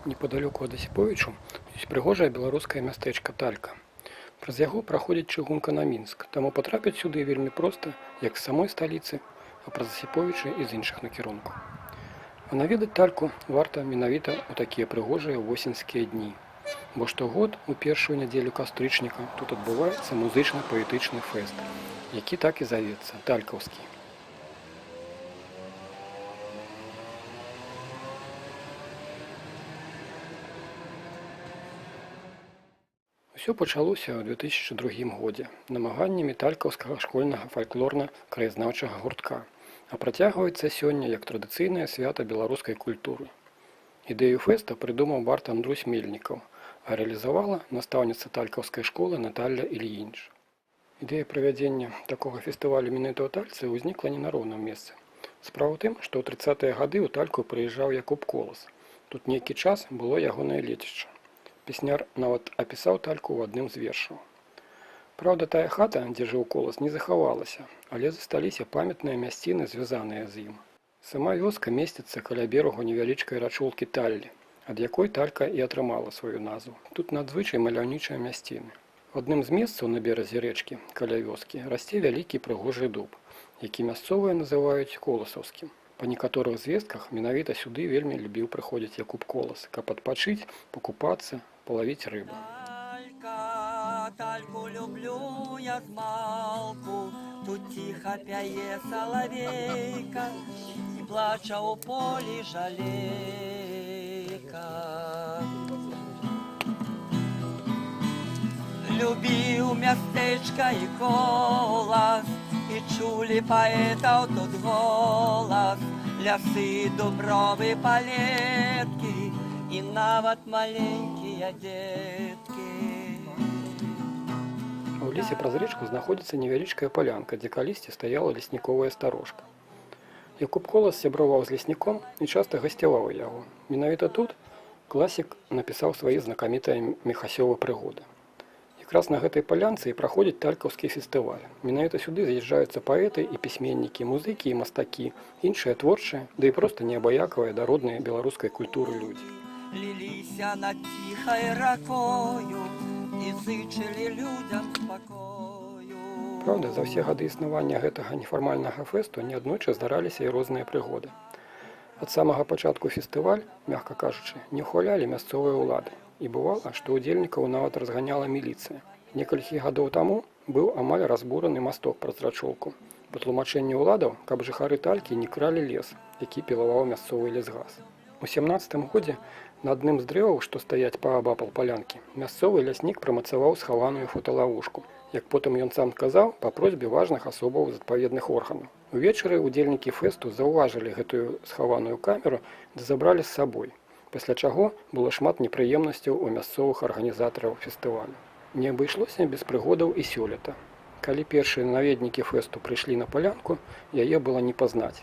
Непадалёку ад Асіповічу ёсць прыгожае беларускае мястэчка Талька. Праз яго праходзіць чыгунка на Мінск, таму патрапіць сюды вельмі проста, як з самой сталіцы, а праз Асіповіча і з іншых накірункаў. А наведаць Тальку варта менавіта ў такія прыгожыя восеньскія дні. Бо штогод у першую нядзелю кастрычніка тут адбываецца музычна-паэтычны фэст, які так і завецца талькаўскі. Усё пачалося ў 2002 годзе намаганнямі талькаўскага школьнага фальклорна-краязнаўчага гуртка, а працягваецца сёння як традыцыйнае свята беларускай культуры. Ідэю фэста прыдумаў Барт Андрусь Мельнікаў, а рэалізавала настаўніца талькаўскай школы Наталля Ільінч. Ідэя правядзення такога фестывалю менавіта ў Тальцы ўзнікла не на роўным месцы. Справа ў тым, што ў 30-е гады ў Тальку прыязджаў Якуб Колас. Тут нейкі час было ягонае лецішча. Песняр нават апісаў Тальку ў адным з вершаў. Праўда, тая хата, дзе жыў Колас, не захавалася, але засталіся памятныя мясціны, звязаныя з ім. Сама вёска месціцца каля берагу невялічкай рачулкі Таллі, ад якой Талька і атрымала сваю назву. Тут надзвычай маляўнічыя мясціны. У адным з месцаў на беразе рэчкі, каля вёскі, расце вялікі прыгожы дуб, які мясцовыя называюць коласаўскім. Па некаторых звестках менавіта сюды вельмі любіў прыходзіць Якуб Колас, каб адпачыць, пакупацца, палавіць рыбу. Тальку люблю я змалку, тут ціха пяе салавейка, і плача ў полі жалейка. Любіў мястэчка і колас, і чулі паэтаў тут голас, лясы, дубровы, палеткі, і нават маленькія дзеткі. У лесе праз рэчку знаходзіцца невялічкая палянка, дзе калісьці стаяла лесніковая старожка. Якуб Колас сябраваў з лесніком і часта гасцяваў у яго. Менавіта тут класік напісаў свае знакамітыя мехасёвы прыгоды. Якраз на гэтай палянцы і праходзіць талькаўскі фестываль. Менавіта сюды з'язджаюцца паэты і пісьменнікі, музыкі і мастакі, іншыя творчыя, ды і проста неабыякавыя да роднай беларускай культуры людзі. Ліліся над ціхай ракою і зычылі людзям спакою. Праўда, за ўсе гады існавання гэтага нефармальнага фэсту неаднойчы здараліся і розныя прыгоды. Ад самага пачатку фестываль, мякка кажучы, не ўхвалялі мясцовыя ўлады. І бывала, што ўдзельнікаў нават разганяла міліцыя. Некалькі гадоў таму быў амаль разбураны масток праз рачулку. Па тлумачэнні ўладаў, каб жыхары Талькі не кралі лес, які пілаваў мясцовы лесгас. У 17-м годзе на адным з дрэваў, што стаяць паабапал палянкі, мясцовы ляснік прымацаваў схаваную фоталавушку. Як потым ён сам казаў, па просьбе важных асобаў з адпаведных органаў. Увечары ўдзельнікі фэсту заўважылі гэтую схаваную камеру ды забралі з сабой. Пасля чаго было шмат непрыемнасцяў у мясцовых арганізатараў фестывалю. Не абышлося без прыгодаў і сёлета. Калі першыя наведнікі фэсту прыйшлі на палянку, яе было не пазнаць.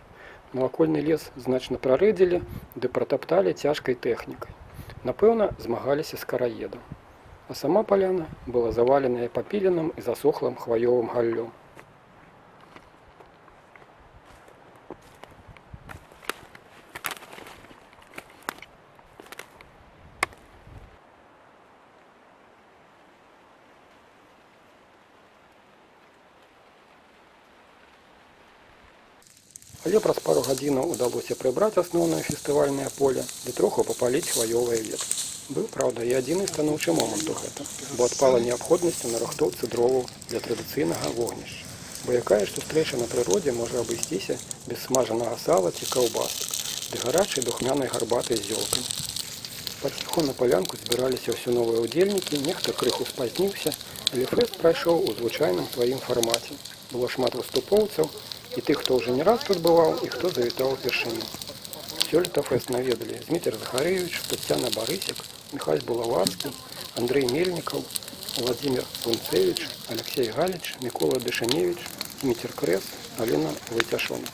Навакольны лес значна прарэдзілі ды пратапталі цяжкай тэхнікай. Напэўна, змагаліся з караедам. А сама паляна была заваленая папіленым і засохлым хваёвым галлём. Але праз пару гадзінаў удалося прыбраць асноўнае фестывальнае поле ды троху папаліць хваёвыя веткі. Быў, праўда, і адзіны станоўчы момант у гэтым, бо адпала неабходнасць у нарыхтоўцы дроваў для традыцыйнага вогнішча. Бо якая ж сустрэча на прыродзе можа абысціся без смажанага сала ці каўбасак ды гарачай духмянай гарбаты з зёлкамі. Паціху на палянку збіраліся ўсё новыя ўдзельнікі, нехта крыху спазніўся, але фэст прайшоў у звычайным сваім фармаце. Было шмат выступоўцаў, і тых, хто ўжо не раз тут бываў, і хто завітаў упершыню. Сёлета фэст наведалі Зміцер Захарэвіч, Таццяна Барысік, Міхась Булавацкі, Андрэй Мельнікаў, Владзімір Лунцевіч, Алексей Галіч, Мікола Дышаневіч, Зміцер Крэс, Алена Вайцяшона.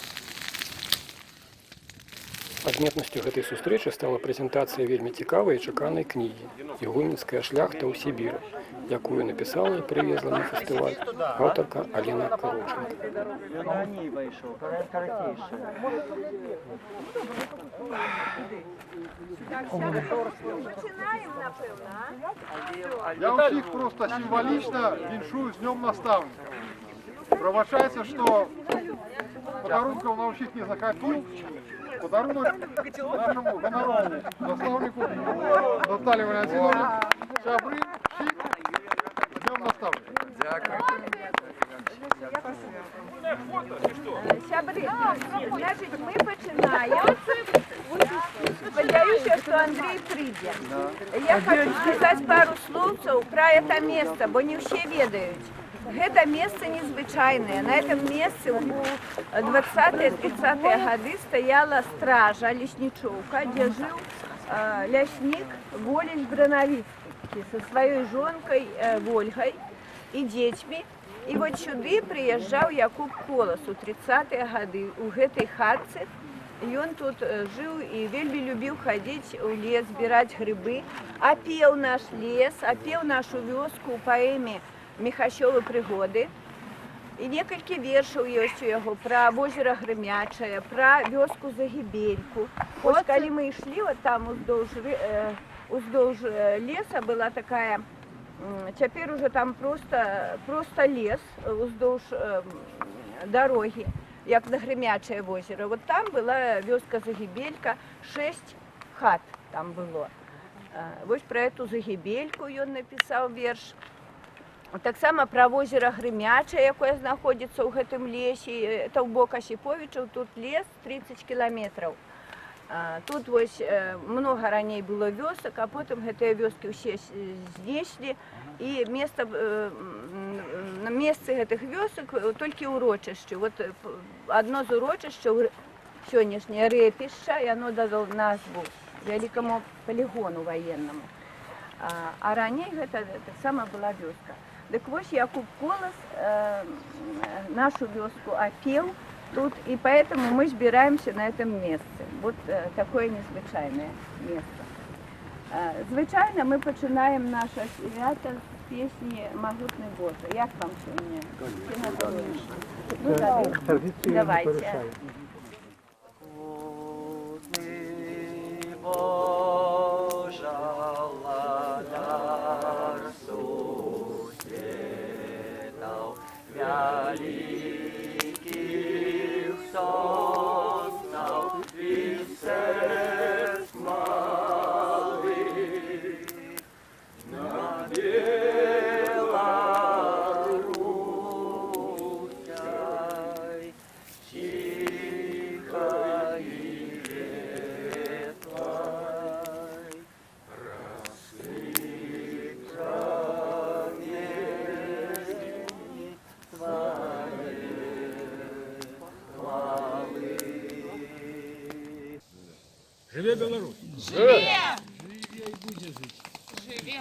Адметнасцю гэтай сустрэчы стала прэзентацыя вельмі цікавай і чаканай кнігі «Ігуменская шляхта ў Сібіры», якую напісала і прывезла на фестываль аўтарка Алена Кароўченка. Я усіх просто символично віншую з Днем Наставника. Пробачається, що подарунков на усіх не захотів. Подарунок нашему гоноровому наставнику Наталье Валентиновне Шабрин, всіх з Днем Наставника. Дякую. Сябри, значить, ми починаємо. Сподіваюся, що Андрій прийде. Я хочу сказати пару слов про це місце, бо не всі ведають. Это место незвычайное. На этом месте у 20-30-е годы стояла стража лесничевка, где жил лесник Волич Брановицкий со своей жонкой Вольгой и детьми. И вот сюда приезжал Якуб Колос у 30-е годы. У этой хатцы. И он тут жил и вельми любил ходить в лес, собирать грибы. Опел наш лес, опел нашу вёску у поэме Михащёвы пригоды. І некалькі вершаў ёсць у яго пра возера Грымячае, пра вёску Загібельку. Вось калі мы ішлі, вот там уздоўж леса была такая, цяпер уже там просто лес уздоўж дарогі, як на Грымячае возера. Вот там была вёска Загібелька, 6 хат там было. Вось пра эту Загібельку ён напісаў верш. Таксама пра возера Грымячае, якое знаходзіцца ў гэтым лесе, это ў бок Асіповічаў, тут лес 30 кіламетраў. Тут вось многа раней было вёсак, а потым гэтыя вёскі ўсе знеслі, і на месцы гэтых вёсак толькі ўрочышчы. Вот адно з урочышчаў сённяшняе рэпішча, яно дало назву вялікаму палігону ваеннаму. А раней гэта таксама была вёска. Так вось Якуб Колос нашу вёску опел тут, и поэтому мы собираемся на этом месте. Вот такое незвычайное место. Звычайно мы починаем наше свято с песни «Могутный Боже». Як вам сегодня? Ну, давайте. Великих соснов и сердц малых на Белоруссей тихо и ветвой Живе Беларусь! Живе! Живе и будет жить. Живе!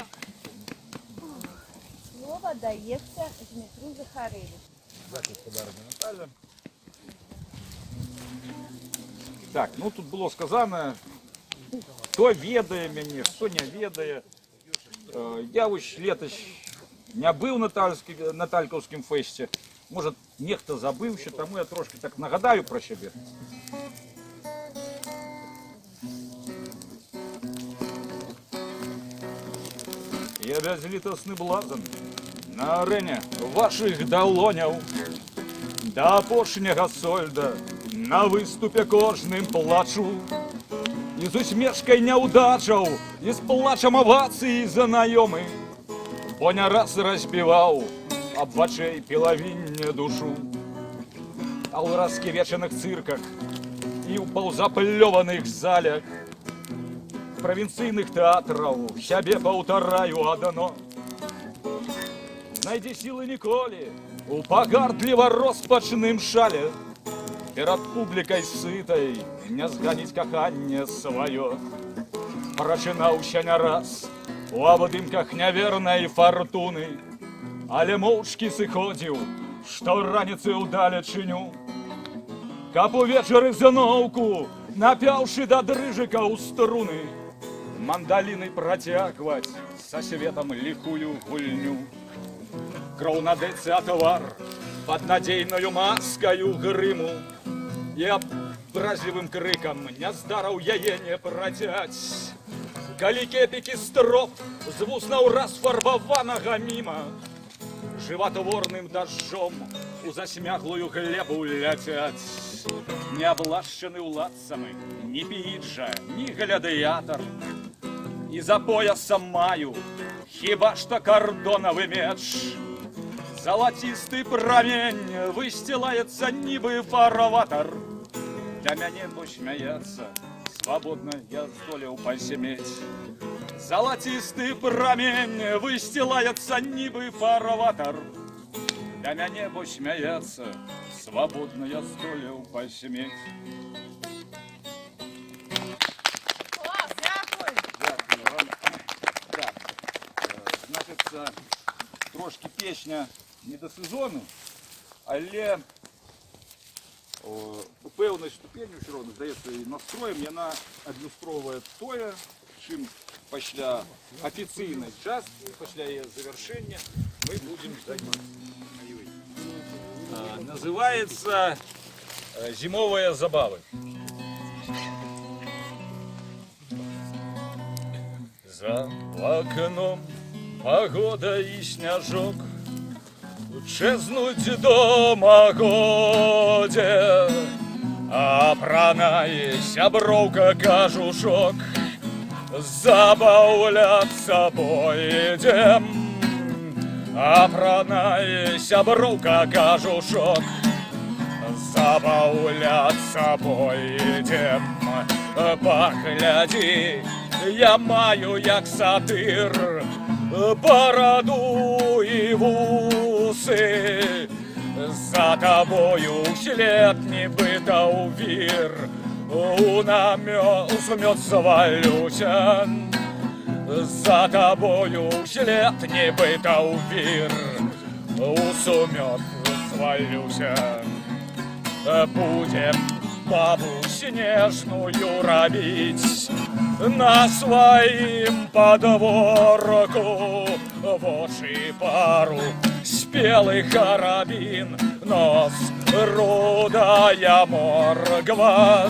Слово дається Дмитру Захаревичу. Дякую, сударыня Наталя. Так, ну тут было сказано, хто ведае мяне, хто не ведае. Я вось летась не быў на талькаўскім фэсце. Может, нехто забыўся, таму я трошки так нагадаю про сябе. Я бязлітасны блазан на арэне вашых далоняў. Да апошняга сольда на выступе кожным плачу. І з усмешкай няўдачаў, і з плачам авацыі знаёмы. Бо не раз разбіваў аб вачэй пілавінне душу. А ў расківечаных цырках і ў паўзаплёваных залях провинцийных театров сябе паўтараю адно. Знайдзі сілы ніколі у пагардліва роспачным шале. Перад публікай сытай не зганіць каханне сваё. Прачынаўся не раз у абдымках нявернай фартуны, але моўчкі сыходзіў, што раніцы ўдалечыню. Каб увечары зноўку напяўшы да дрыжыка ў струны, мандаліны працягваць са светам ліхую гульню. Кроў на дэцы, а твар пад надзейнаю маскаю грыму, і абразлівым крыкам не здараў яе не працяць. Калі кепікі строп з вуснаў расфарбаванага міма, жыватворным дажджом у засмяглую глебу ляцяць. Не аблашчаны ўладцамі ні піджа, ні гладыятар. І за поясам маю хіба што кардонавы меч. Залацісты прамень высцілаецца нібы фарватар. Для мяне посмяяцца, свабодна я здолеў пасмець. Залацісты прамень высцілаецца нібы фарватар. Для мяне посмяяцца, свабодна я здолеў пасмець. Дякую вам. Так, значыцца, трошки песня не да сезону, але у пэўнай ступені ўсё роўна, здаецца, і настроем яна адлюстроўвае тое, чым пасля афіцыйнай часткі, пасля яе завяршэння мы будзем займацца. Называецца «Зімовыя забавы». За окном погода і сняжок, чезнуть дома годзе, апранае сяброўка кажушок, забаўляцца пойдзем. Апранае сяброўка кажушок, забаўляцца пойдзем. Паглядзі, я маю як сатыр бороду і вусы. За тобою вслед нібыта ў вір, у намёт свалюся. За тобою вслед нібыта ў вір, у сумёт свалюся. Будем бабу снежную рабіць на сваім падворку. Вочы пару, спелый карабин, нос рудая моргва.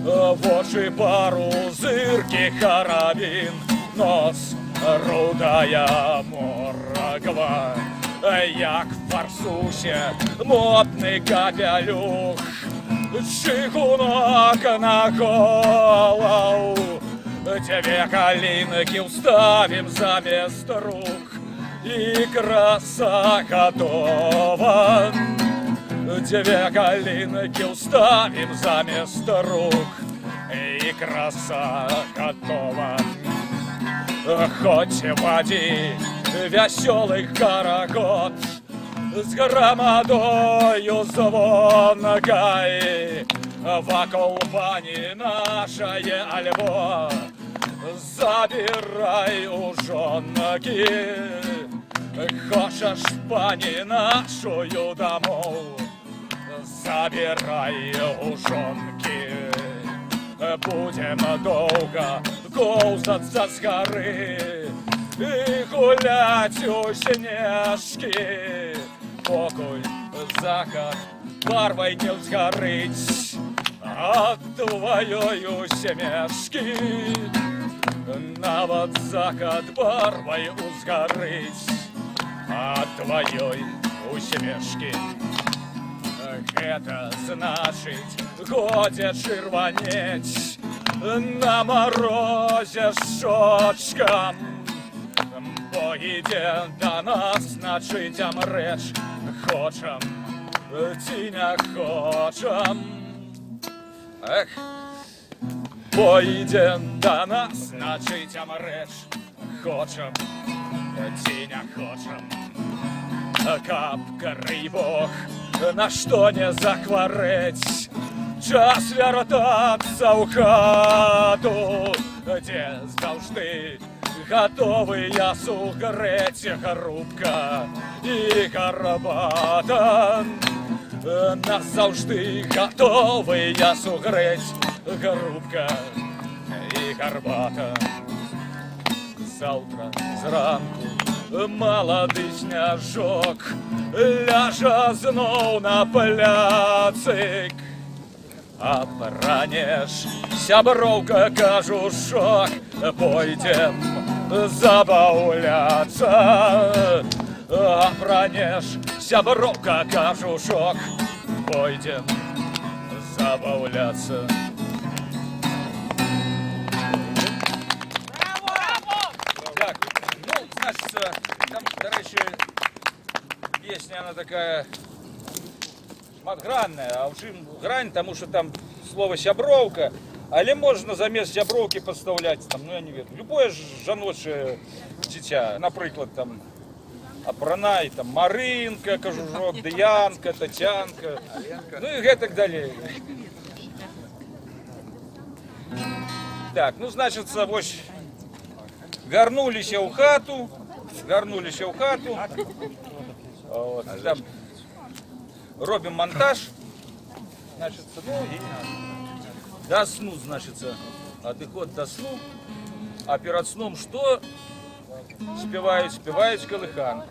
Вочы пару, зыркі карабин, нос рудая моргва. Як в фарсусе модный капелюх, чыгунок на голову. Тебе калинки уставим замест рук, и краса готова. Тебе калинки уставим замест рук, и краса готова. Хоть води веселый карагод с громадою звонкой, вокол пани нашее альбо забирай у жонки. Хочешь пани нашую домов, забирай у жонки. Будем долго ковзаться с горы и гулять у снежки, покуль заход барвой не сгорыть от твоей усмешки. Нават заход барвой узгорыть от твоей усмешки. Это значит, годзе чырванеть на морозе шочкам. Бо іде до нас, значить, амрэч хочам ці не хочам. Эх, бо іде до нас, значить, амрэч хочам ці не хочам. Каб крый Бог на што не захварэць, час вяртацца ў хату, дзе заўжды готовыя сугрэць гарубка і гарбата. Нас заўжды готовыя сугрэць гарубка і гарбата. Завтра зранку молодий сняжок ляжа знов на пляцик. А пранеш, сябровка, кажушок, пойдем забавляться. А пранеш, сябровка, кажушок, пойдем забавляться. Дякую. Ну, значит, там, до речі, песня, она такая шматгранная, а в чым грань, тому що там слово сябровка, але можна замість сябровки подставляти, там, ну я не ведаю, любое жаноче дитя, наприклад, там, Апранай, там, Маринка, Кажужок, Діянка, Тетянка, ну і так далі. Так, ну, значит, ось вернулися в хату, от, там робимо монтаж, значит, ну и до сну, значит, отдыхот до сну, а перед сном что? Спевают колыханку.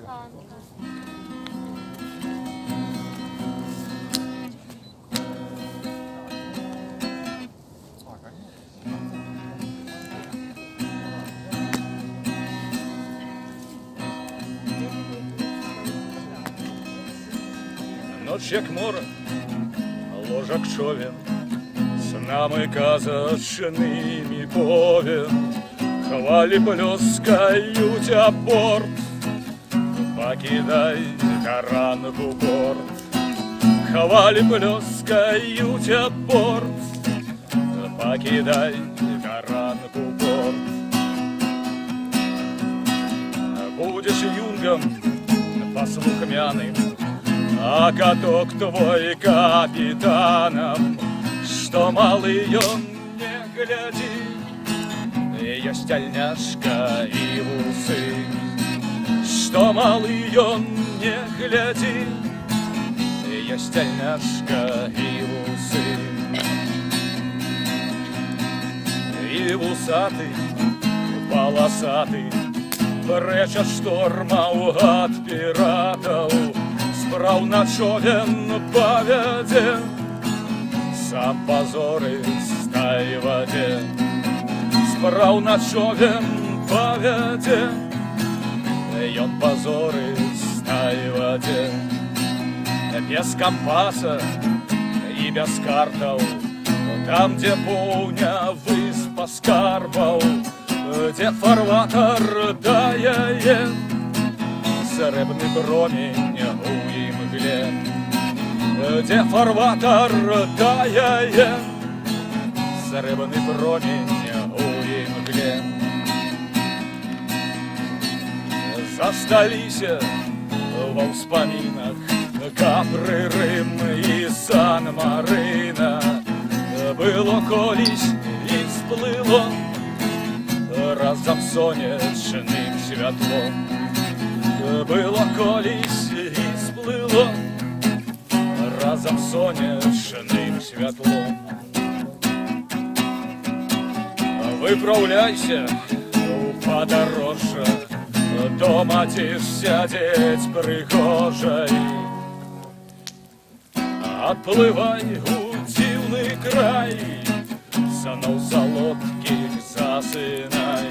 Ночь як море, ложак човен, с нами казачними повен, хвали плескают а борт, покидай таранку борт. Хвали плескают а борт, покидай таранку борт. Будешь юнгом, послухмяным, а каток твой капитаном, что малый он не гляди, есть тельняшка и усы, что малый он не гляди, есть тельняшка и усы. И усатый, полосатый, прячь от шторма от пиратов, справна човен поведе, сам позористай в воде. Справна човен поведе, и он позористай в воде. Без компаса и без картов, там, где полня выспа скарбов, где фарватер дає сребний промінь у імглі, де фарватер дає сребний промінь у імглі. Засталіся во вспоминах Капри, Рим і Сан-Марина. Було колись і сплило разом сонячним святлом. Було колись і сплило разом сонячним святлом. Виправляйся у подорожжя, дома тишь сядеть прихожей. Отплывай у дивный край, снов солодких засынай.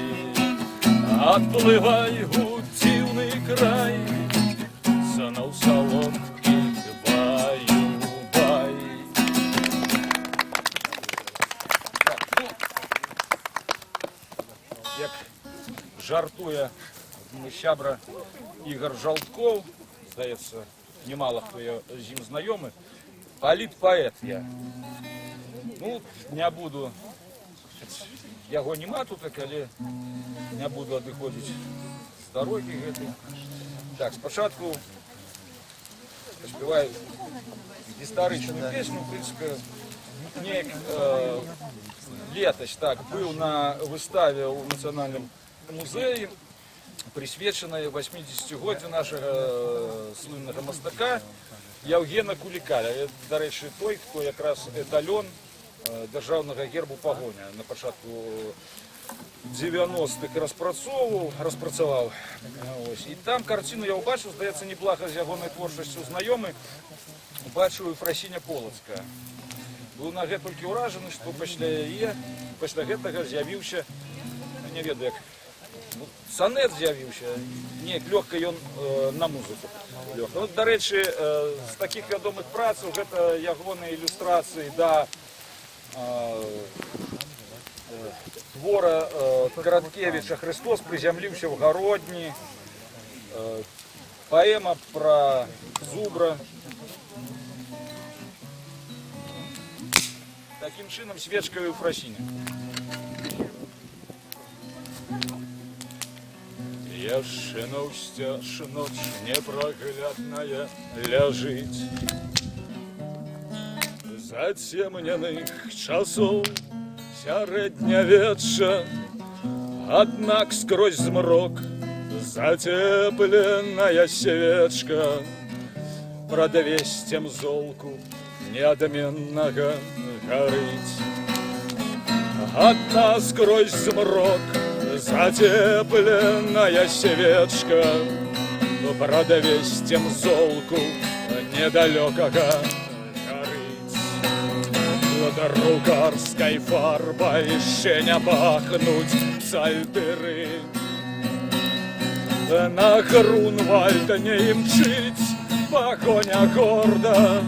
Отплывай у дивный край, снов солодких баю-бай. Як жартує мій сябра Ігор Жалтков, здається, немало хто я з ним знайомий, політпоет я. Ну, не буду, яго нема тут, але не буду адыходзіць з дорогі гэтай. Так, спочатку співаю гістарычную песню, в принципе, неяк летась, так, был на выставе в Национальном музее, присвеченной 80-годдю нашего слынного мастака Евгена Куликаля. Это, до речі, той, хто якраз еталон дзяржаўнага гербу пагоня. На пачатку 90-х распрацаваў. І там карціну я ўбачыў, здаецца, неблага з ягонай творчасцю знаёмы, убачыў Ефрасіня Полацкая. Быў на гэта толькі ўражаны, што пасля гэтага з'явіўся, не ведаю як, сонет з'явіўся, неяк лёгка ён на музыку. От, дарэчы, з такіх вядомых працаў гэта ягоныя ілюстрацыі да твора Караткевіча «Христос прызямліўся ў гародні», паэма пра зубра. Таким чынам свечка ў Ефрасіня. Яшчэ наўсцяж ноч непраглядная ляжыць зацемненых часоў сярэднявечча, аднак скрозь змрок зацепленая свечка прадвесцем золку неадменнага гарыць. Адна скрозь змрок затепленная свечка прадвесцем золку недалёкага гарыць. Друкарскай фарбай ще не пахнуць цальтыры, на Грунвальд не імчыць пагоня горда,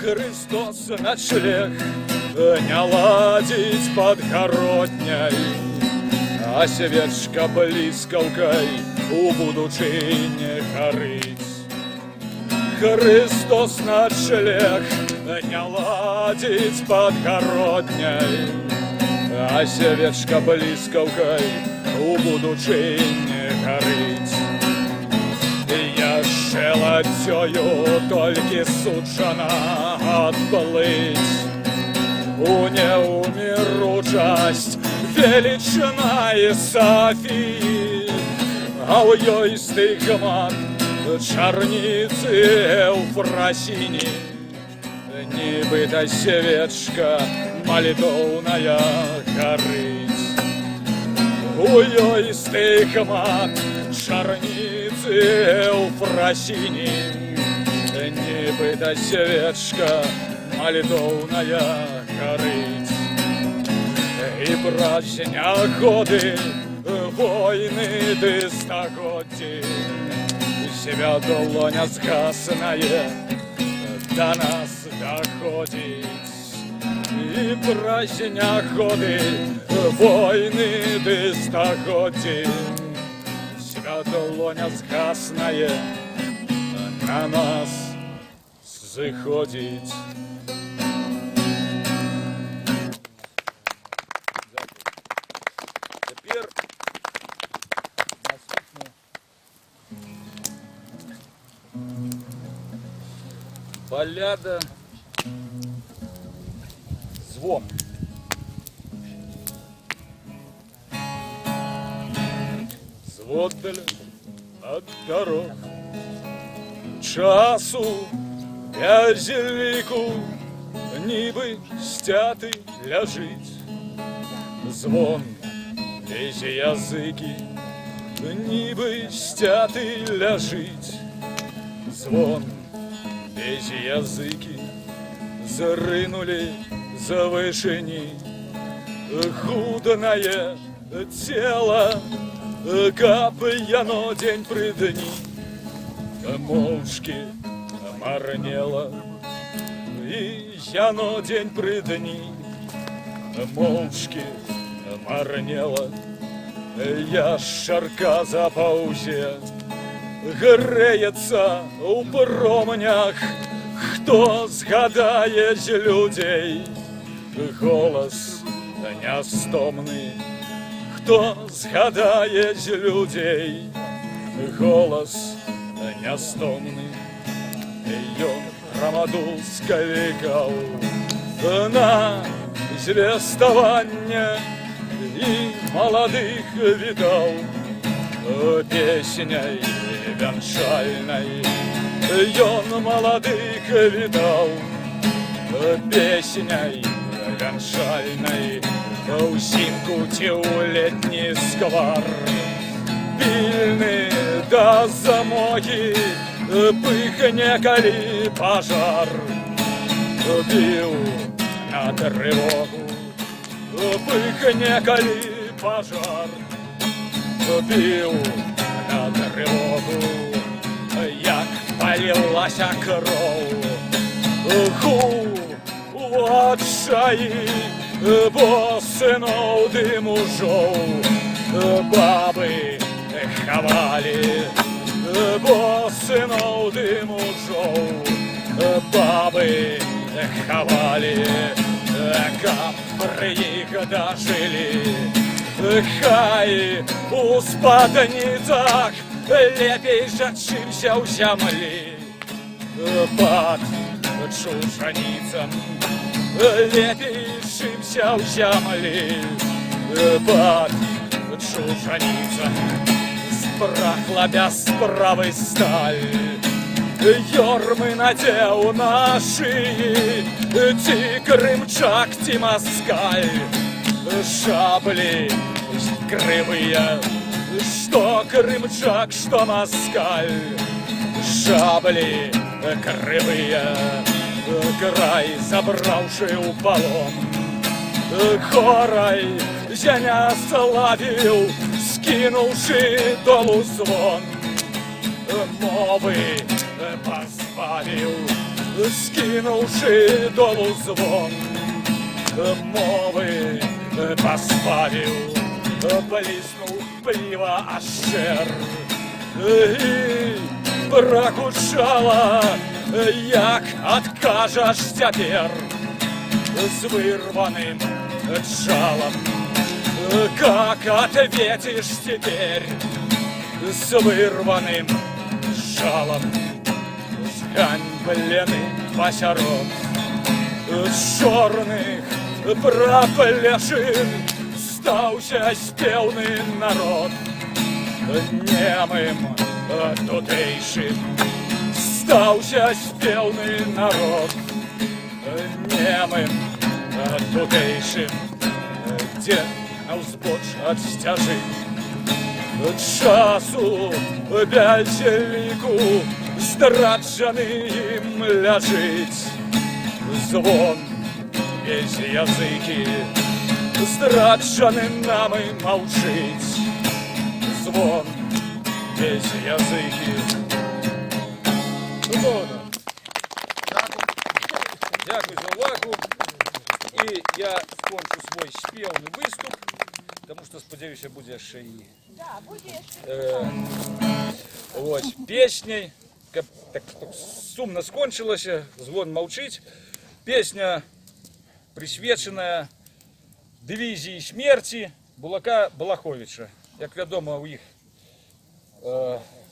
Христос ночлег не ладзіць пад гародняй, а свечка бліскаўкай у будучыні гарыць. Христос ночлег не ладзіць пад гародняй, а свечка бліскаўкай у будучыні гарыць. Яшчэ ладдзёю толькі суджана адплыць у неўміручасць величная Софии, а у ёй стыгмат чарніцы Ефрасіні, нібыта свечка малітоўная гарыць. У ёй стыгмат чарніцы Ефрасіні, нібыта свечка малітоўная гарыць. І бразня годы войны ды стагоддзі святово нязгаснае да нас даходзіць. І бразня годы войны ды стагоддзі святово нязгаснае на нас зыходзіць. Баляда «Звон». Зводдаля ад дарог часу бязліку нібы сцяты ляжыць. Звон без языкі нібы сцяты ляжыць. Звон без языкі зрынули за вышыні худнае цела, каб яно дзень пры дні моўчкі марнела. І яно дзень пры дні моўчкі марнела. Яшчарка за паўзе грэецца ў променях, хто згадае з людзей голас нястомны, хто згадае з людзей голас нястомны. Ён грамаду скавікаў на звеставанне і маладых вітаў песняй вянчальнай. Ён маладых вітаў песняй вянчальнай узімку ці ў летні сквар. Пільны да замогі пыхне, калі пажар. Біў на трывогу, пыхне, калі пажар. Біў на трывогу, як палілася кроў. Гуў у адчаі, бо сыноў ды мужоў бабы хавалі, бо сыноў ды мужоў бабы хавалі, каб пры іх дажылі. Хай у спадніцах лепей жа, чымся ў зямлі. Пад чужаніцам лепей, чымся ў зямлі. Пад чужаніцам спрахла без справы сталь. Ёрмы надзеў на шыі, ці крымчак, ці маскаль. Шаблі крывыя, што крымчак, што маскаль. Шаблі крывыя, край забраўшы ў палон. Хорай зяня славіў, скінуўшы долу звон. Мовы пазбавіў, скінуўшы долу звон. Мовы пазбавіў, бліснуў пліва ашчэр. І прагучала, як адкажаш цяпер з вырваным джалом. Как ответишь теперь с вырваным жалом? Зганьблены пасярод чорных праплешын стаўся спеўны народ. Немым тутэйшым стаўся спеўны народ. Немым тутэйшым, дзе на ўзбоч ад сцяжы часу без ліку здраджаны ім ляжыць. Звон без языкі здраджаны нам і маўчыць. Звон без языкі. Дякую за увагу. І я скончу свой спеўны выступ, тому што, спадзяюся, будзе яшчэ і ось песняй, каб так сумна скончылася, звон маўчыць. Песня прысвечаная дывізіі смерці Булака Балаховіча. Як вядома, у іх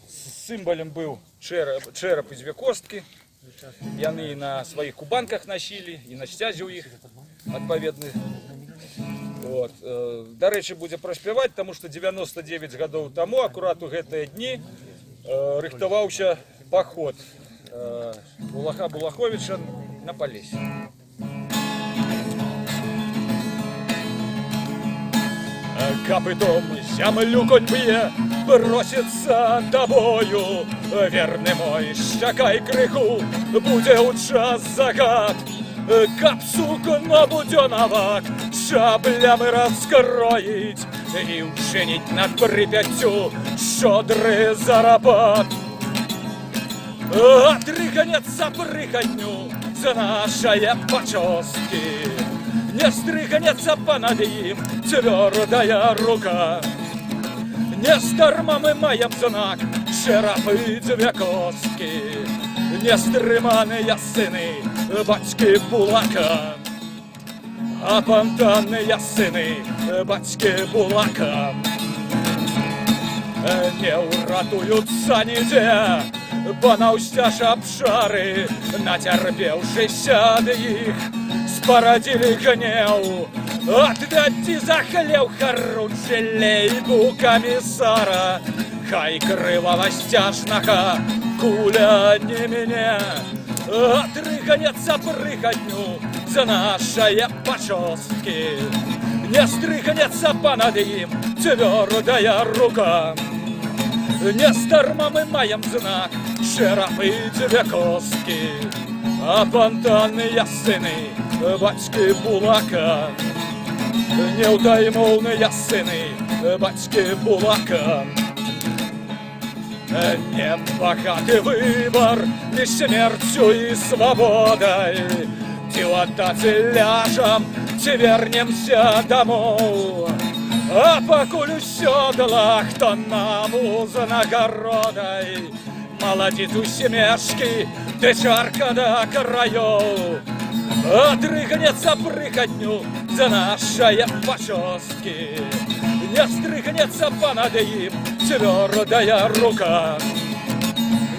сімвалам быў чэрап і дзве косткі. Яны на сваіх кубанках насілі і на сцязі ў іх адпаведных. Дарэчы, будзе праспяваць, таму што 99 гадоў таму, акурат у гэтыя дні, рыхтаваўся паход Булака Балаховіча на Палесе. Копытом землю конь б'е, бросится тобою. Верный мой, щакай крыху, буде у час загад. Каб сукно будёнавак шаблями раскроить и учинить над Припяттю щодрый зарабат. Отрыганется прыганью за наши почестки, не стрыганется понад им твердая рука. Не здарма мы маем знак черапы две костки, не стриманые сыны батьки Булака, а понтанные сыны батьки Булака. Не уратуются нигде, бо наўсцяж абшары, нацярпеўшыся ад іх, спарадзілі гнеў. Отвядзі за хлеў харунчылейбу камісара, хай крывава сцяжнага куля не мяне. Отрыганецца прыгадню за наши почестки. Не стрыхнется понад им твердая рука. Не здарма мы маем знак шерапы две костки, а понтанные сыны батьки Булака. Неутаймовные сыны батьки Булака. Небогатый выбор меж смертью и свободой. Ти отдать ляжем, ти вернемся домой. А покуль у седлах, то нам за нагородой. Молодит у семешки, дычарка до краев. Отрыгнется прыготню за наши почестки. Не стрыгнется понад им твердая рука.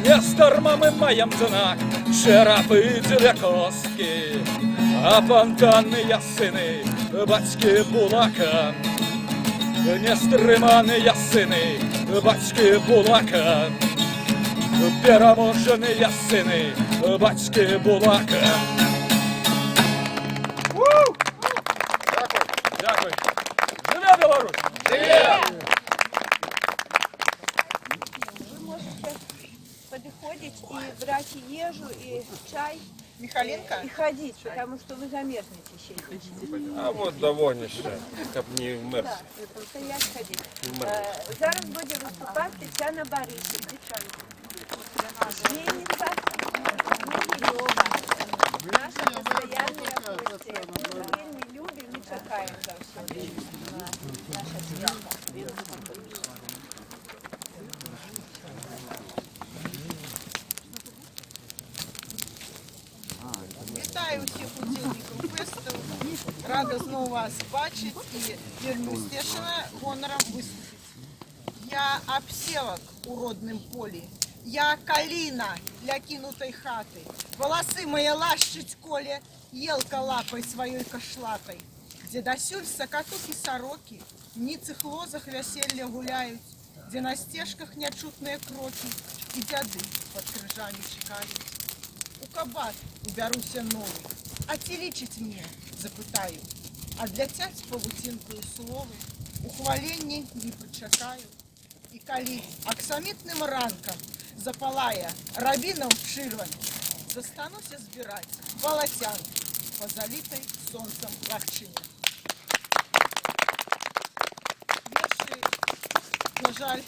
Не здарма мы маем знак шерапы две костки, а понтанные сыны батьки Булака. Не стриманые сыны батьки Булака. Переможные сыны батьки Булака. Дякую. Живе Білорусь! Вы можете подходить и брать и ежу, и чай, Михаленко? и ходить, потому что вы замерзнете ще. А от довольно ще, щоб не вмерз. Так, ви стоять ходить. Зараз буде виступати Тетяна Борисівна. Вінниця, Могилєва. Наша постоянная гостья. Ми вельми любимо і чекаємо завжди на наше свято. Вітаю всіх учасників фесту. Рада знову вас бачити і вельми успішно гонором виступити. Я обсевок у родном полі. Я калина для кинутой хаты. Волосы мои лащить коле, елка лапой своей кошлатой. Где досюль сокатуки сороки, в ніцих лозах веселья гуляют, где на стежках нечутные кроки и дяды под крыжами чекают. У кабат уберуся новый, а ті лічить мне, запитаю, а для тять павутинкою слови ухвалення не почекаю. І калі аксамітним ранком запалая рабіном ширвань, застануся збирать волосянки по залитой сонцем лахчине. Верши, на жаль,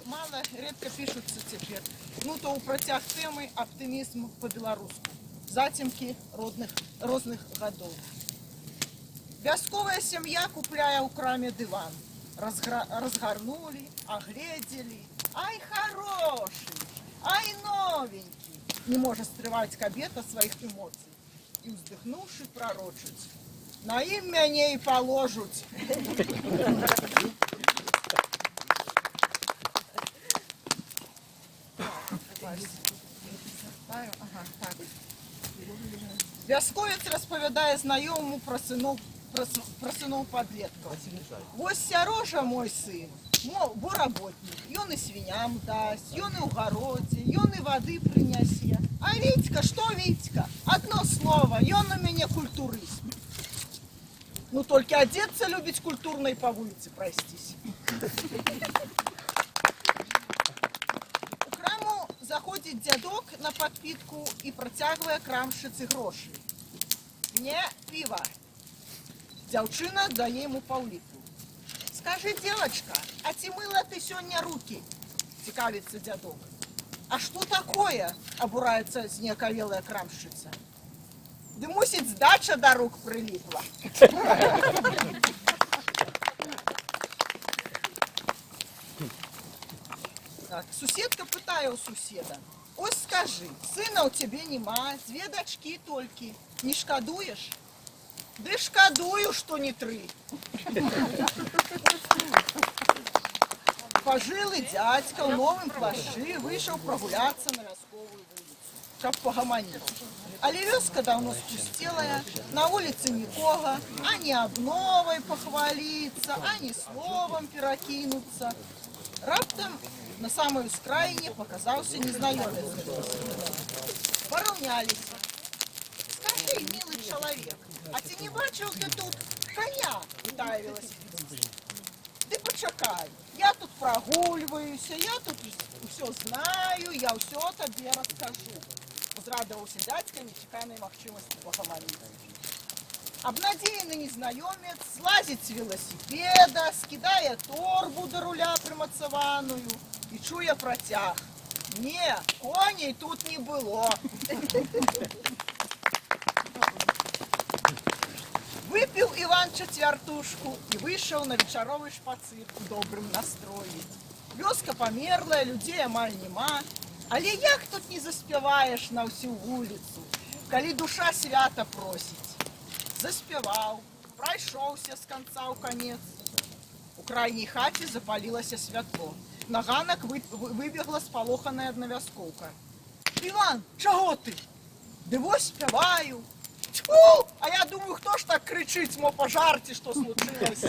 мало, редко пишутся теперь. Ну то у протяг темы оптимизм по-белорусски. Затемки розных годов. Вязковая семья, купляя у краме диван, разгорнули, оглядели. Ай, хороший, ай, новенький. Не может скрывать кабета своих эмоций. И вздохнувши пророчить. На им мяне и положуть. Ага, так. Вязковец розповідає знайомому про сынов подлетков. Вось сярожа мой сын, бо работник, ён и свиням даст, ён и у городе, ён и воды принесе. А Витька, что Витька? Одно слово, ён у меня культурист. Ну только одеться любить культурно и по улице, простись. Заходит дядок на подпитку и протягивая крамшицы гроши. Не пиво. Дзяўчына дае ему паўлітру. Скажи, девочка, а ці мыла ты сегодня руки? Цікавится дядок. А что такое? Обурается зняковелая крамшица. Да мусить сдача до рук прилипла. Так, суседка пытае у суседа. Ось скажи, сына у тебе нема, две дочки только. Не шкадуешь? Да шкадую, что не три. Пожилый дядька в новом плаще вышел прогуляться на Вязковую улицу, как погомонить. Але вёска давно спустелая, на улице никого, ані обновой похвалиться, ані словом перекинуться. Раптом на самой ускраине показался незнакомец. Поравнялись. Эй, милый человек, а ты не бачил ты тут коня? Питая велосипедист. Ты почекай, я тут прогульваюся, я тут все знаю, я все тебе расскажу. Узрадовался дядька нечеканной махчимости погомонить. Обнадеянный незнакомец слазит с велосипеда, скидая торбу до руля примацаваную и чуя протяг. Не, коней тут не было. Выпил Иван четвертушку и вышел на вечаровый шпацыр в добрым настрое. Вёска померлая, людей амаль нема, але як тут не заспеваешь на всю улицу, коли душа свята просить. Заспевал, пройшоўся с конца у конец. У крайней хате запалилось святло. На ганок выбегла спалоханая одновязкоўка. Иван, чаго ты? Ды вось спяваю. Тьфу! А я думаю, хто ж так кричить, мо пожарці, що случилось?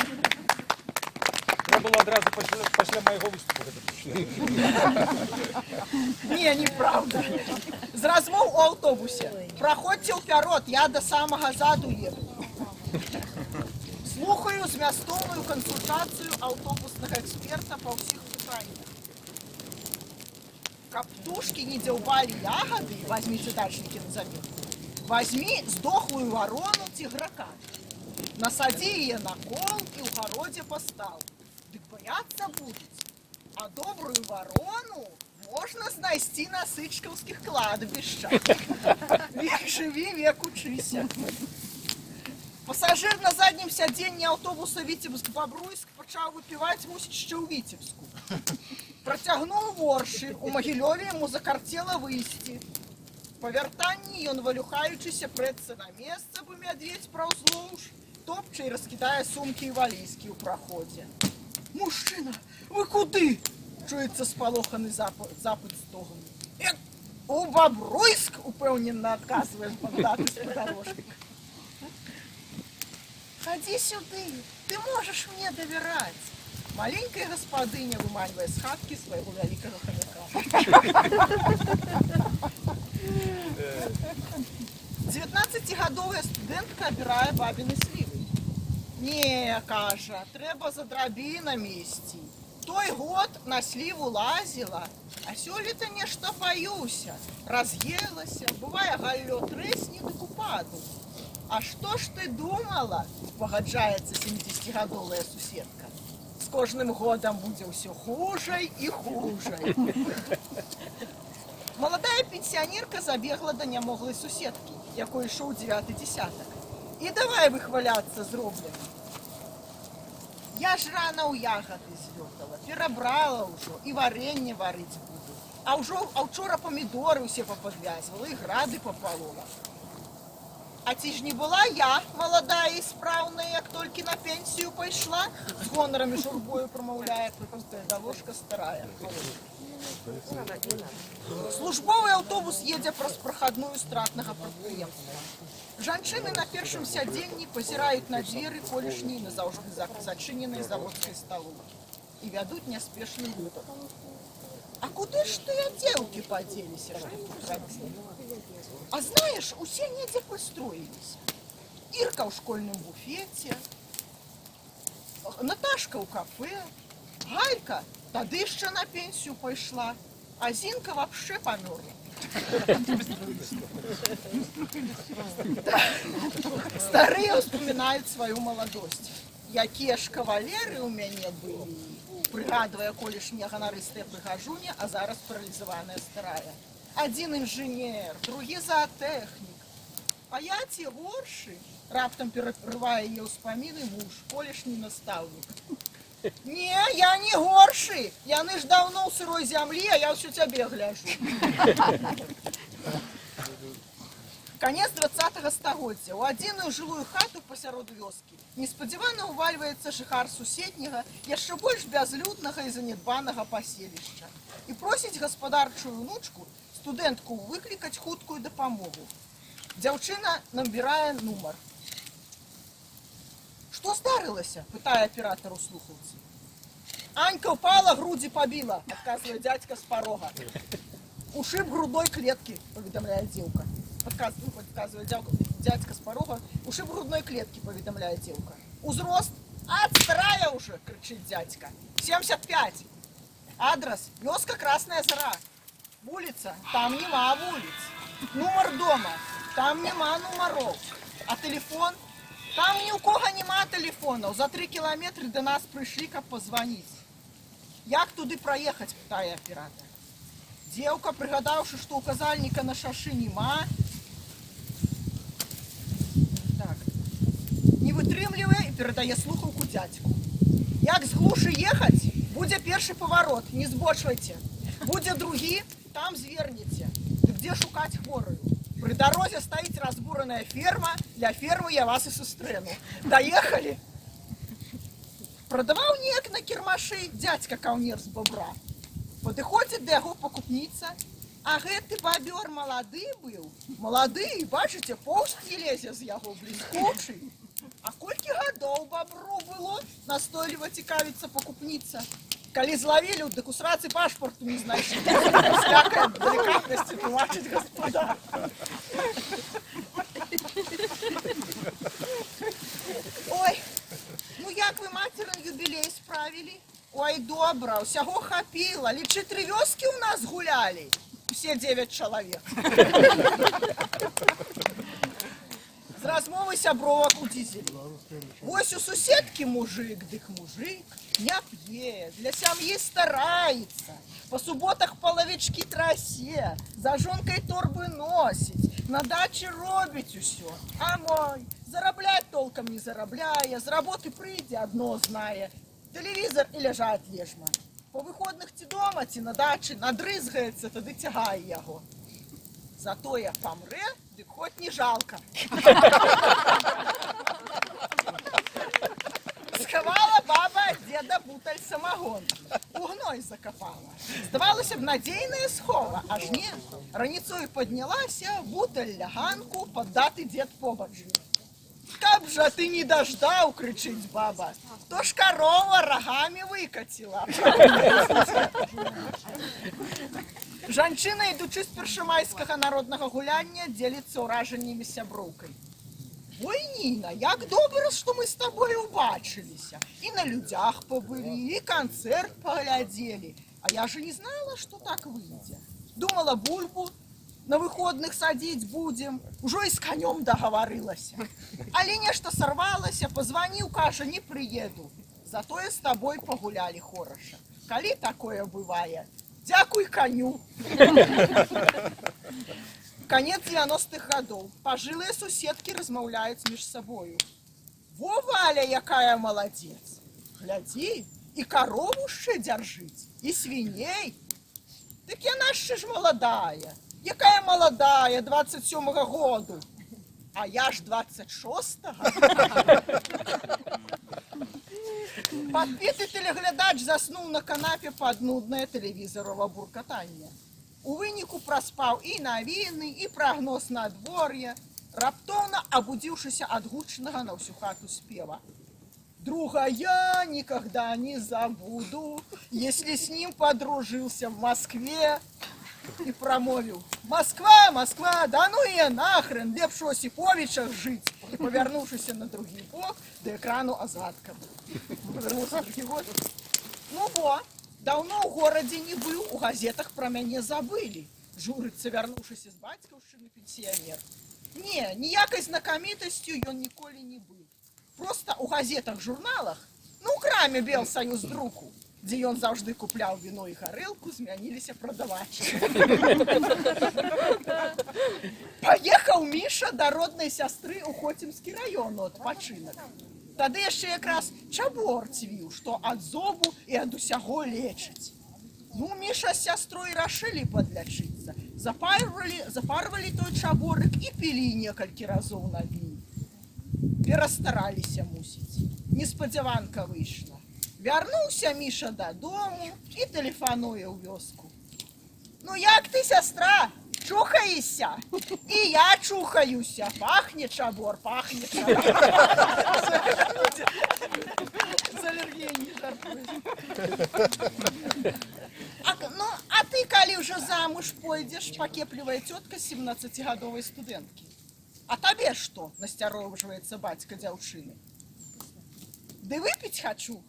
Треба було одразу після моєго виступу. Не, неправда. З розмов у автобусе. Проходьте вперед, я до самого заду еду. Слухаю змістовную консультацию автобусного эксперта по всех питаниях. Каб птушки не дзяўбалі ягоды, возьмите дачники на заметку. Возьми сдохлую ворону тиграка, насади ее на кол и в городе постав. Дык бояться будет. А добрую ворону можно знайти на сычковских кладбищах. Век живи, век учися. Пассажир на заднем сядзенні автобуса Витебск-Бобруйск пачаў выпіваць, мусіць, ще ў Витебску. Протягнул ворши, у Могилеве ему закартело выйсти. По вяртанні ён, валюхаючыся, прэцца на месца, бы мядзведзь праўзлоўж, топча і раскідае сумкі і валізкі ў праходзе. Мужчына, вы куды? Чуецца спалоханы запыт стогну. У Бобруйск, упэўнена адказвае бандаты спадарожнік. Ходи сюды, ты можешь мне доверять. Маленькая гаспадыня выманьвае з хаткі свайго вялікага хамяка. 19-гадовая студэнтка абірае бабіны слівы. Не, кажа, трэба за драбінамі ісці. Той год на сліву лазіла, а сёлета нешта баюся. Раз'елася, бывае галлё трэсне дык упаду. А што ж ты думала, пагаджаецца 70-гадовая суседка. З кожным годам будзе ўсё хужай і хужай. Молодая пенсионерка забегла до нямоглой суседки, якой ішоў 9 десяток. И давай выхваляться зробленым. Я ж рано ў ягоды звётала, перабрала ўжо, і варенье варыць буду. А ўчора помидоры ўсе поподвязывала, і грады попалола. А ці ж не была я, молодая і спраўная, як толькі на пенсію пайшла, з гонарам і журбою промаўляе, дорожка старая. Службовый автобус едзе праз прахадную стратнага прадпрыемства. Жанчыны на першым сядзенні пазіраюць на дзверы колішняй назаўжды зачыненай заводскай сталовкі і вядуць няспешны гутар. А куды ж тыя дзеўкі падзеліся, што тут рабілі? А знаеш, усе недзе пастроіліся. Ірка ў школьным буфеце, Наташка ў кафе, Галька тады яшчэ на пенсію пайшла, а Зінка вообще памёрла. Старые успоминают свою молодость. Якія ж кавалеры у мяне былі, прыгадвае колішняя ганарыстая прыгажуня, а зараз паралізаваная старая. Один інжынер, другі заатэхнік. А я ці горшы, раптам перарывае яе ўспаміны муж, колішні настаўнік. Не, я не горшы, яны ж даўно ў сырой зямлі, а я ўсё цябе гляжу. Конец 20-го стагоддзя. У адзіную жылую хату пасярод вёскі неспадзявана ўвальваецца жыхар суседняга, яшчэ больш бязлюднага і занядбанага паселішча. І просіць гаспадарчую унучку, студэнтку, выклікаць хуткую дапамогу. Дзяўчына набірае нумар. Что здарылася? Пытае аператор у слухаўцы. Анька упала, грудзі побила, отказывает дядька с порога. Ушиб грудной клетки, поведомляет девка. Подсказывает дядька. дядька с порога. Ушиб грудной клетки, поведомляет девка. Узрост? Отстарая уже, кричит дядька. 75. Адрес? Вёска Красная Зара. Улица? Там нема улиц. Номер дома? Там нема номеров. А телефон? Там ни у кого нема телефонов. За 3 километра до нас пришли, как позвонить. Як туды проехать, питае оператор. Девка, пригадавши, что указальника на шашы нема, так, не вытрымлівае і перадае слухаўку дзядзьку. Як з глушы ехаць, будзе першы паварот, не збочвайце. Будзе другі, там звернеце. Дык дзе шукаць хворую? Пры дарозе стаіць разбураная ферма, для фермы я вас і сустрэну. Даехалі. Прадаваў неяк на кірмашы дзядзька каўнер з бобра. Падыходзіць да яго пакупніца, а гэты бабёр малады быў. Малады, бачыце, поўсць лезе з яго бліскучы. А колькі гадоў бабру было? Настойліва цікавіцца пакупніца. Калі злавілі, дык у срацы пашпарту не знайшлі. Слякая далікатнасці тлумачыць гаспадар. Ой, ну як вы мацерын юбілей справілі? Ой, добра, усяго хапіла. Лічы 3 вёскі ў нас гулялі. Усе 9 чалавек. З размовы сябровак у дизелі. Вось у суседкі мужик, дык мужик не п'е, для сям'і стараецца. Па суботах палавічкі трасе, за жонкай торбы носіць, на дачы робіць усё. А мой, зарабляць толкам не зарабляе, з работы прыйдзе, адно знае. Телевизор и ляжать лежма. По выходных ці дома, ці на дачы, надрызгаецца, тады цягае яго. Затое памрэ, дык хоць не жалка. Схавала баба ад деда буталь самагон. У гной закапала. Здавалася б, надзейная схова, аж не. Раніцою паднялася, буталь ляганку, паддаты дед побач. Каб жа ты не дождаў, крычыць баба, то ж карова рагамі выкаціла. Жанчына, ідучы з першамайскага народнага гуляння, дзеліцца ўражаннямі сяброўкай. Ой, Ніна, як добра, што мы з табой убачыліся. І на людзях пабылі, і канцэрт паглядзелі. А я же не знала, што так выйдзе. Думала, бульбу на выходных садзіць будзем, ужо і з канём дагаварылася. Але нешта сарвалася, пазваніў, кажа, не прыеду. Затое з табой пагулялі хораша. Калі такое бывае, дзякуй каню. Канец 90-х гадоў. Пажылыя суседкі размаўляюць між сабою. Во, Валя, якая маладзец. Глядзі, і карову ще дзяржыць, і свіней. Дык яна ще ж маладая. Якая маладая, 27-го году. А я ж 26-го. Падпіты тэлеглядач заснуў на канапе пад нуднае тэлевізарова буркатанне. У выніку праспаў і навіны, і прагноз надвор'я, раптоўна абудзіўшыся ад гучнага на ўсю хату спева. Друга я никогда не забуду, если с ним подружился в Москве. И промовил: Москва, Москва, да ну и нахрен, лепш у Осиповичах жить. И повернувшись на другий бок, до экрану азадка. Повернулся на другий бок. Ну во, давно у городе не был, у газетах про меня забыли. Журится, вернувшись из батьківщини, пенсионер. Не, ніякой знакомитостью он ніколи не был. Просто у газетах, журналах, ну, у краме Белсоюз друку, где он завжди купляв вино и горелку, змянилися продавачі. Поехал Миша до родной сестры у Хотимский район на отпочинок. Тады яшчэ якраз чабор цвіў, што ад зобу і ад усяго лечыць. Ну, Миша с сестрой рашылі подлячыцца. Запарвалі той чаборык і пілі некалькі разоў на дні. Перастараліся, мусіць. Неспадзяванка выйшла. Вярнуўся Миша дадому і тэлефануе ў вёску. Ну як ты, сястра, чухаешься? І я чухаюся. Пахне чабор, пахне чабор. З алергіяй не жартуюсь. Ну, а ты калі ўжо замуж пойдзеш, пакеплівая цётка 17-гадовай студэнткі. А табе что? Насцярожваецца бацька дзяўчыны. Ды выпіць хачу,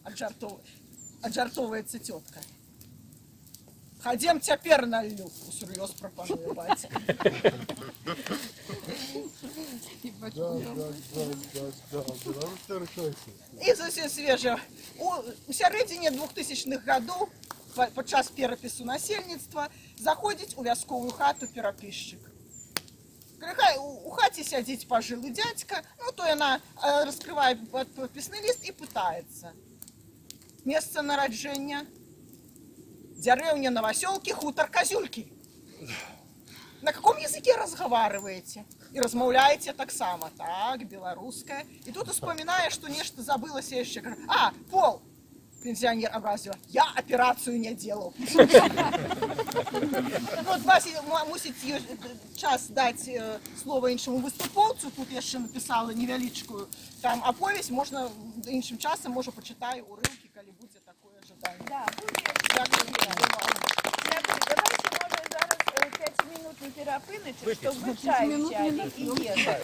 аджартоўваецца цётка. Хадзем цяпер налью, усур'ёз прапануе бацька. І зусім свежа. У сярэдзіне 2000-х гадоў падчас перапісу насельніцтва заходзіць у вясковую хату перапісчык. У хаце сядзіць пажылы дзядзька, ну то яна раскрывае падпісны ліст і пытаецца. Месца нараджэння, дзярэўня Новасёлкі, хутар Козюлькі. На каком языке разговариваете? И размаўляете таксама. Так, белорусская. И тут вспоминая, что нечто забылось еще. А, пол! Пенсионер образил. Я операцию не делал. Вот Вася мусить час дать слово іншому выступоўцу. Тут я ще написала невялічкую там оповесть. Можно іншым часом, може, почитаю урывки, коли буде такое ожидание. Да, Дякую. давайте, може, зараз 5 минут не перепиночок, щоб ви чаю взяли і їли.